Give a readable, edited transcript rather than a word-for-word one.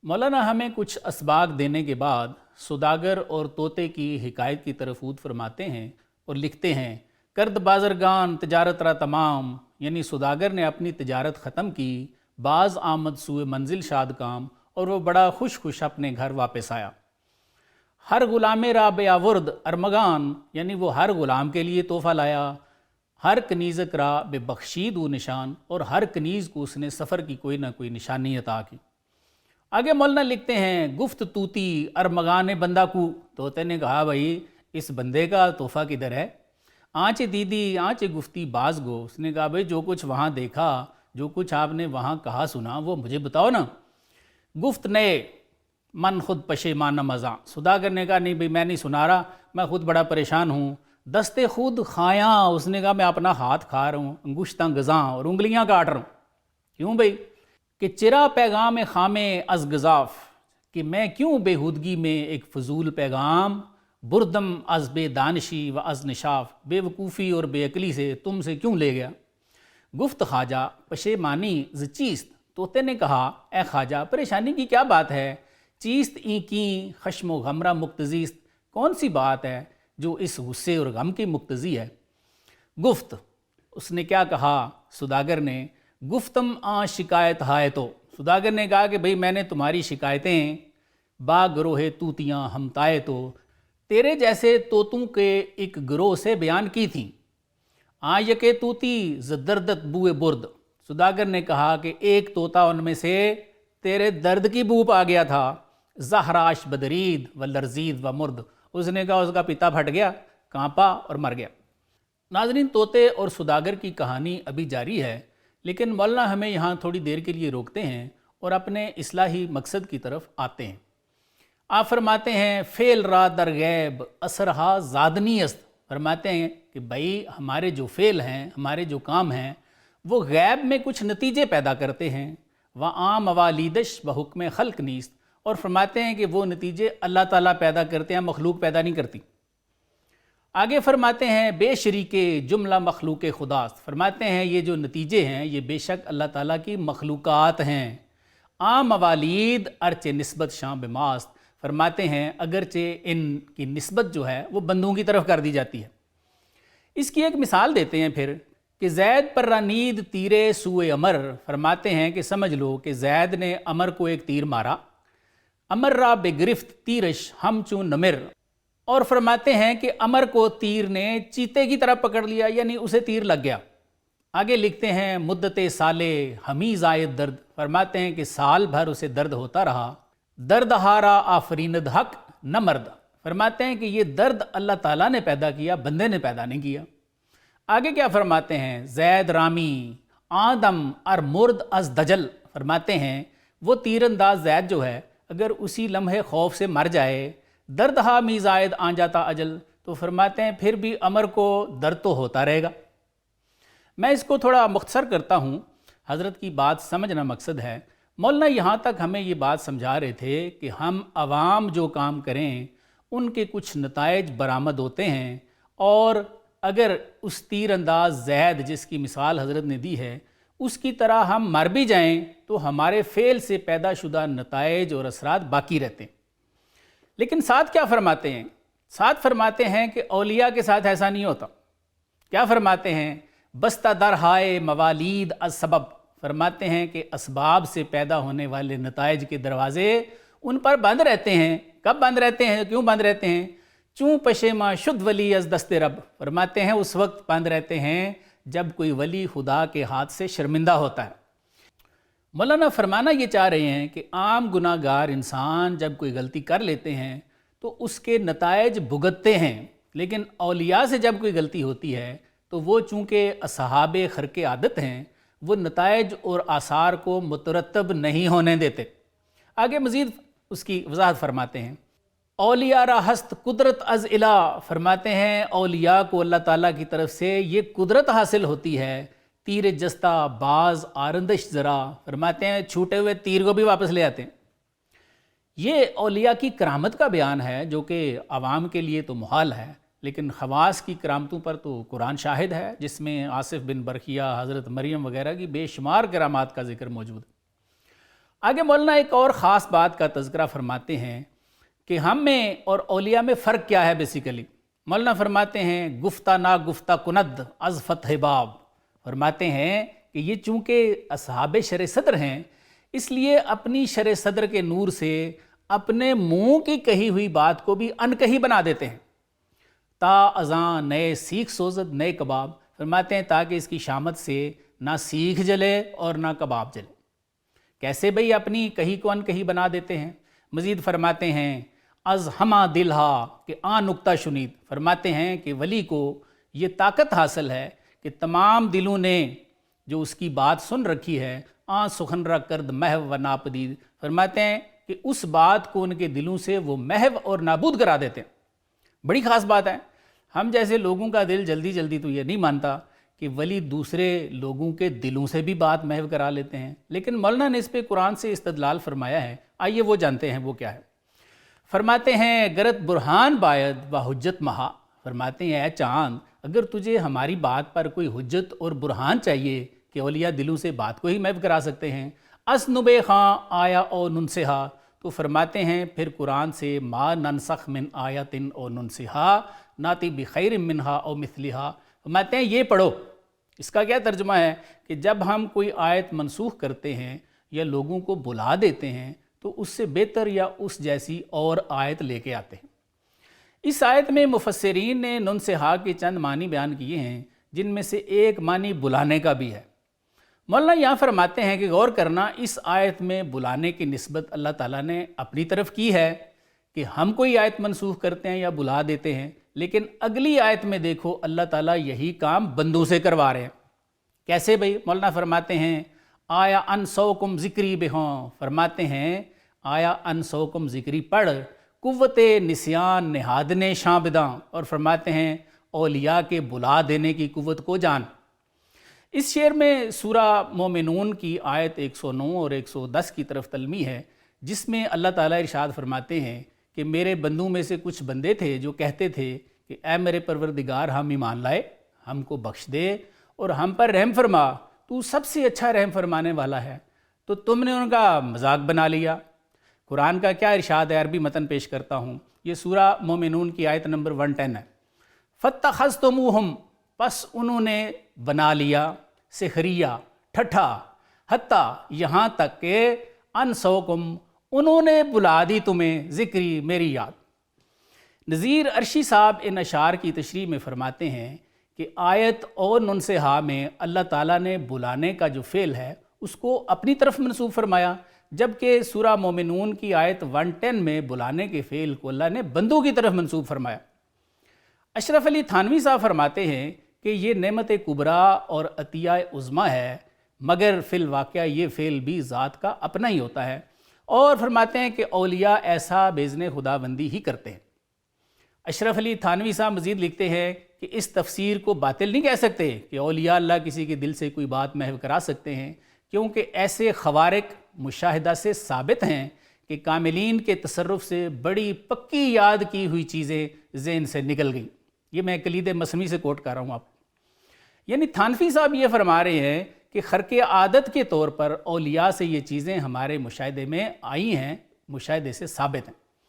मौलाना हमें कुछ असबाग देने के बाद सौदागर और तोते की हिकायत की तरफ ऊद फरमाते हैं और लिखते हैं, कर्द बाज़रगान तजारत रा तमाम, यानी सौदागर ने अपनी तजारत ख़त्म की, बाज़ आमद सुए मंजिल शाद काम, और वो बड़ा खुश खुश अपने घर वापस आया। हर ग़ुलाम रा बेआवुर्द अरमगान, यानी वो हर ग़ुलाम के लिए तोहफ़ा लाया। हर कनीज़क रा बेबख्शीद व निशान, और हर कनीज़ को उसने सफ़र की कोई ना कोई निशानी अता की। आगे मौलाना लिखते हैं, गुफ्त तूती अरमगान बंदा को, तोते ने कहा, भाई इस बंदे का तोहफ़ा किधर है? आँच दीदी आँच गुफ्ती बाज गो, उसने कहा, भाई जो कुछ वहाँ देखा, जो कुछ आपने वहाँ कहा सुना, वो मुझे बताओ ना। गुफ्त ने मन खुद पशेमान मज़ा, सौदागर ने कहा, नहीं भाई मैं नहीं सुना रहा, मैं खुद बड़ा परेशान हूँ। दस्ते खुद खाया, उसने कहा मैं अपना हाथ खा रहा हूँ, अंगुश्तां गज़ां, और उंगलियाँ काट रहा हूँ। क्यों भाई? कि चिरा पैगाम खामे अज़ गज़ाफ़, कि मैं क्यों बेहूदगी में एक फ़जूल पैगाम, बुरदम अज़ बेदानशी व अज़ निशाफ़, बेवकूफ़ी और बेअकली से तुमसे क्यों ले गया। गुफ्त ख्वाजा पशेमानी ज़ चीस्त, तोते ने कहा, ए ख्वाजा परेशानी की क्या बात है? चीस्त ई की खश्म गमरा मुक्तज़ीस्त, कौन सी बात है जो इस गुस्से और गम की मुक्तज़ी है? गुफ्त, उसने क्या कहा सौदागर ने, गुफ्तम आ शिकायत हाय, तो सौदागर ने कहा कि भाई मैंने तुम्हारी शिकायतें बागरोहे तूतियाँ हमताए, तो तेरे जैसे तोतों के एक गिरोह से बयान की थी। आ यके तूती ज़दर्दत बुए बुर्द, सौदागर ने कहा कि एक तोता उनमें से तेरे दर्द की बू आ गया था। ज़हराश बदरीद व लरजीद व मुर्द, उसने कहा उसका पिता फट गया, कांपा और मर गया। नाज़रीन, तोते और सौदागर की कहानी अभी जारी है, लेकिन मौलाना हमें यहाँ थोड़ी देर के लिए रोकते हैं और अपने इस्लाही मकसद की तरफ आते हैं। आप फरमाते हैं, फ़ेल रा दर गैब असरहा ज़ादनी अस्त, फरमाते हैं कि भाई हमारे जो फ़ेल हैं, हमारे जो काम हैं, वो गैब में कुछ नतीजे पैदा करते हैं। व आम वालिदश व हुक्म खल्क नीस्त, और फरमाते हैं कि वो नतीजे अल्लाह ताला पैदा करते हैं, मखलूक पैदा नहीं करती। आगे फरमाते हैं, बेशरीके जुमला मखलूक खुदास्त, फरमाते हैं ये जो नतीजे हैं ये बेशक अल्लाह ताला की मखलूक़ात हैं। आम मवालीद अर्चे निस्बत शां बेमास्त, फरमाते हैं अगरचे इनकी निस्बत जो है वो बंदों की तरफ कर दी जाती है। इसकी एक मिसाल देते हैं फिर कि जैद पर रानीद तीरे सुए अमर, फरमाते हैं कि समझ लो कि जैद ने अमर को एक तीर मारा। अमर रा बेगिरफ्त तीरश हम चूँ नमिर, और फरमाते हैं कि अमर को तीर ने चीते की तरफ पकड़ लिया, यानी उसे तीर लग गया। आगे लिखते हैं, मुद्दते साले हमीज़ आए दर्द, फरमाते हैं कि साल भर उसे दर्द होता रहा। दर्द हारा आफरीनद हक न मर्द, फरमाते हैं कि ये दर्द अल्लाह ताला ने पैदा किया, बंदे ने पैदा नहीं किया। आगे क्या फरमाते हैं, जैद रामी आदम और मुर्द अज दजल, फरमाते हैं वो तीरंदाज जैद जो है अगर उसी लम्हे खौफ से मर जाए, दर्द हा मीज़ायद आ जाता अजल, तो फरमाते हैं फिर भी अमर को दर्द तो होता रहेगा। मैं इसको थोड़ा मुख्तसर करता हूँ, हज़रत की बात समझना मकसद है। मौलाना यहाँ तक हमें ये बात समझा रहे थे कि हम आवाम जो काम करें उनके कुछ नताइज बरामद होते हैं, और अगर उस तीर अंदाज जैद जिसकी मिसाल हज़रत ने दी है उसकी तरह हम मर भी जाएं तो हमारे फ़ेल से पैदा शुदा नताइज और असरात बाकी रहते हैं। लेकिन साथ क्या फरमाते हैं? साथ फरमाते हैं कि औलिया के साथ ऐसा नहीं होता। क्या फरमाते हैं? बस्ता दर हाय मवालीद अज सबब, फरमाते हैं कि असबाब से पैदा होने वाले नताइज के दरवाज़े उन पर बंद रहते हैं। कब बंद रहते हैं? क्यों बंद रहते हैं? चूँ पशेमा शुद्ध वली अज दस्ते रब, फरमाते हैं उस वक्त बंद रहते हैं जब कोई वली खुदा के हाथ से शर्मिंदा होता है। मौलाना फरमाना ये चाह रहे हैं कि आम गुनाहगार इंसान जब कोई गलती कर लेते हैं तो उसके नताइज भुगतते हैं, लेकिन औलिया से जब कोई गलती होती है तो वो चूँकि असहाबे खरके आदत हैं, वो नताइज और आसार को मुतरतब नहीं होने देते। आगे मज़ीद उसकी वजाहत फरमाते हैं, औलिया रा हस्त कुदरत अज इला, फरमाते हैं औलिया को अल्लाह ताला की तरफ से ये कुदरत हासिल होती है। तीर जस्ता बाज आरंदश ज़रा, फरमाते हैं छूटे हुए तीर को भी वापस ले आते हैं। ये औलिया की करामत का बयान है जो कि आवाम के लिए तो मुहाल है, लेकिन खवास की करामतों पर तो कुरान शाहिद है, जिसमें आसिफ बिन बरखिया, हज़रत मरियम वगैरह की बेशुमार करामात का जिक्र मौजूद है। آگے مولانا ایک اور ख़اص بات کا تذکرہ فرماتے ہیں کہ ہم میں اور اولیاء میں فرق کیا ہے بیسیکلی. مولانا فرماتے ہیں گفتہ نا گفتہ کند از فتح باب. فرماتے ہیں کہ یہ چونکہ اصحاب شرع صدر ہیں اس لیے اپنی شرع صدر کے نور سے اپنے منہ کی کہی ہوئی بات کو بھی ان کہی بنا دیتے ہیں. تا ازاں نئے سیخ سوزد نئے کباب. فرماتے ہیں تاکہ اس کی شامت سے نہ سیخ جلے اور نہ کباب جلے. کیسے بھئی اپنی کہی کو ان کہی بنا دیتے ہیں؟ مزید فرماتے ہیں از ہما دلہا کہ آ نکتہ شنید. فرماتے ہیں کہ ولی کو یہ طاقت حاصل ہے کہ تمام دلوں نے جو اس کی بات سن رکھی ہے آ سخن را کرد محو و ناپدید. فرماتے ہیں کہ اس بات کو ان کے دلوں سے وہ محو اور نابود کرا دیتے ہیں. بڑی خاص بات ہے. ہم جیسے لوگوں کا دل جلدی جلدی تو یہ نہیں مانتا کہ ولی دوسرے لوگوں کے دلوں سے بھی بات محو کرا لیتے ہیں، لیکن مولانا نے اس پہ قرآن سے استدلال فرمایا ہے. آئیے وہ جانتے ہیں وہ کیا ہے. فرماتے ہیں گرت برہان باید و حجت مہا. فرماتے ہیں اے چاند اگر تجھے ہماری بات پر کوئی حجت اور برہان چاہیے کہ اولیاء دلوں سے بات کو ہی محو کرا سکتے ہیں، اسنب خاں آیا او ننسہا. تو فرماتے ہیں پھر قرآن سے ما ننسخ من آیتن او ننسہا ناتی بخیر منہا او مثلہا. فرماتے ہیں یہ پڑھو. اس کا کیا ترجمہ ہے کہ جب ہم کوئی آیت منسوخ کرتے ہیں یا لوگوں کو بلا دیتے ہیں تو اس سے بہتر یا اس جیسی اور آیت لے کے آتے ہیں. اس آیت میں مفسرین نے ننسہا کے چند معنی بیان کیے ہیں جن میں سے ایک معنی بلانے کا بھی ہے. مولانا یہاں فرماتے ہیں کہ غور کرنا اس آیت میں بلانے کی نسبت اللہ تعالیٰ نے اپنی طرف کی ہے کہ ہم کوئی آیت منسوخ کرتے ہیں یا بلا دیتے ہیں، لیکن اگلی آیت میں دیکھو اللہ تعالیٰ یہی کام بندوں سے کروا رہے ہیں. کیسے بھئی؟ مولانا فرماتے ہیں آیا ان سوکم ذکری بہوں. فرماتے ہیں آیا ان سوکم ذکری پڑھ قوت نسیان نہادنے شاں. اور فرماتے ہیں اولیاء کے بلا دینے کی قوت کو جان. اس شعر میں سورہ مومنون کی آیت 109 اور 110 کی طرف تلمیح ہے جس میں اللہ تعالیٰ ارشاد فرماتے ہیں کہ میرے بندوں میں سے کچھ بندے تھے جو کہتے تھے کہ اے میرے پروردگار ہم ایمان لائے، ہم کو بخش دے اور ہم پر رحم فرما، تو سب سے اچھا رحم فرمانے والا ہے. تو تم نے ان کا مذاق بنا لیا. قرآن کا کیا ارشاد ہے؟ عربی متن پیش کرتا ہوں. یہ سورہ مومنون کی آیت نمبر 110 ہے. فَاتَّخَذْتُمُوهُمْ پس انہوں نے بنا لیا سخریہ ٹھٹھا حتیٰ یہاں تک کہ انسوکم انہوں نے بلا دی تمہیں ذکری میری یاد. نذیر عرشی صاحب ان اشعار کی تشریح میں فرماتے ہیں کہ آیت اور ننسہا میں اللہ تعالیٰ نے بلانے کا جو فعل ہے اس کو اپنی طرف منسوب فرمایا، جبکہ سورہ مومنون کی آیت 110 میں بلانے کے فعل کو اللہ نے بندوں کی طرف منسوب فرمایا. اشرف علی تھانوی صاحب فرماتے ہیں کہ یہ نعمت کبریٰ اور عطیہ عظمیٰ ہے، مگر فی الواقعہ یہ فعل بھی ذات کا اپنا ہی ہوتا ہے. اور فرماتے ہیں کہ اولیاء ایسا باذن خدا بندی ہی کرتے ہیں. اشرف علی تھانوی صاحب مزید لکھتے ہیں کہ اس تفسیر کو باطل نہیں کہہ سکتے کہ اولیاء اللہ کسی کے دل سے کوئی بات محو کرا سکتے ہیں، کیونکہ ایسے خوارق مشاہدہ سے ثابت ہیں کہ کاملین کے تصرف سے بڑی پکی یاد کی ہوئی چیزیں ذہن سے نکل گئیں. یہ میں کلید مسمی سے کوٹ کر رہا ہوں آپ. یعنی تھانفی صاحب یہ فرما رہے ہیں کہ خرق عادت کے طور پر اولیاء سے یہ چیزیں ہمارے مشاہدے میں آئی ہیں، مشاہدے سے ثابت ہیں.